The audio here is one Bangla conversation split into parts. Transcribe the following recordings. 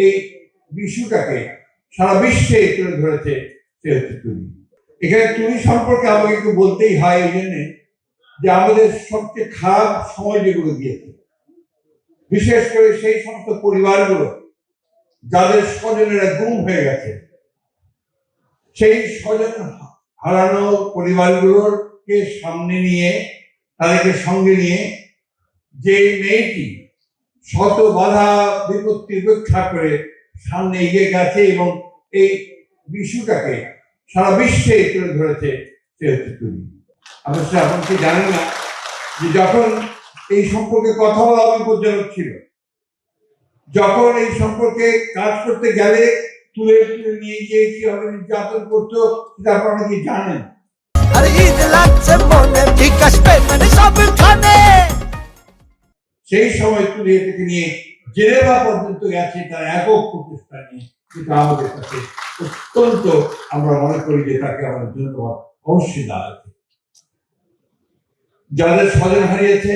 এই বিষয়টাকে সারা বিশ্বে তুলে ধরেছে সে হচ্ছে তুলি। এখানে তুলি সম্পর্কে আমাকে একটু বলতেই হয় এই জন্যে যে আমাদের সবচেয়ে খারাপ সময় যেগুলো গিয়েছে, বিশেষ করে সেই সমস্ত পরিবারগুলো যাদের স্বজনেরা গুম হয়ে গেছে, সেই স্বজন হারানো পরিবারগুলোকে সামনে নিয়ে, তাদেরকে সঙ্গে নিয়ে যে মেয়েটি শত বাধা বিপত্তি উপেক্ষা করে সামনে এগিয়ে গেছে এবং এই বিষয়টাকে সারা বিশ্বে তুলে ধরেছে সে হচ্ছে তুলি। অবশ্য আপনি কি জানেন না যে যখন এই সম্পর্কে কথা বলা বিপজ্জনক ছিল, যখন এই সম্পর্কে কাজ করতে গেলে তুলে তুলে নিয়ে গিয়ে কি হবে নির্যাতন করতো, সেটা আপনারা কি জানেন? সেই সময় তুলে থেকে নিয়ে জেনেভা পর্যন্ত গেছে তার একক প্রচেষ্টা নিয়ে, কিন্তু আমাদের কাছে অত্যন্ত আমরা মনে করি যে তাকে আমাদের ধন্যবাদ অবশ্যই দাঁড়াচ্ছে। যাদের স্বজন হারিয়েছে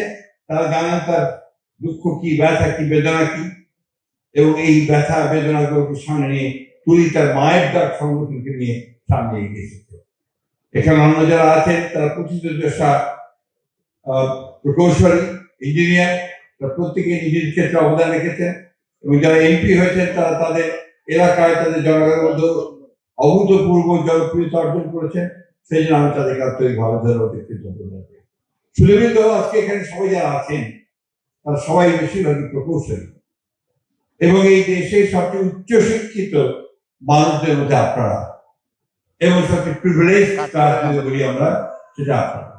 তারা জানেন তার দুঃখ কি, ব্যথা কি, বেদনা কি, এবং এই ব্যথা বেদনাগুলোকে সামনে নিয়ে তুলি তার মায়ের ডাক সংগঠনকে নিয়ে সামনে এগিয়ে এসেছে। এখানে অন্য যারা আছেন তারা প্রতিষ্ঠা প্রকৌশলী, ইঞ্জিনিয়ার, প্রত্যেকে নিজের ক্ষেত্রে অবদান রেখেছেন এবং যারা এমপি হয়েছেন তারা তাদের এলাকায় তাদের জনগণের মধ্যে অভূতপূর্ব জনপ্রিয়তা অর্জন করেছেন। সেই জন্য আমি তাদেরকে আন্তরিকভাবে ধন্যবাদ দিচ্ছি। সুলভিত আজকে এখানে সবাই যারা আছেন তারা সবাই বেশিরভাগই প্রকৌশলী এবং এই দেশের সবচেয়ে উচ্চ শিক্ষিত মানুষদের মধ্যে আপনারা, এবং সবচেয়ে প্রিভিলেজ কাজ বলি আমরা সেটা আপনারা।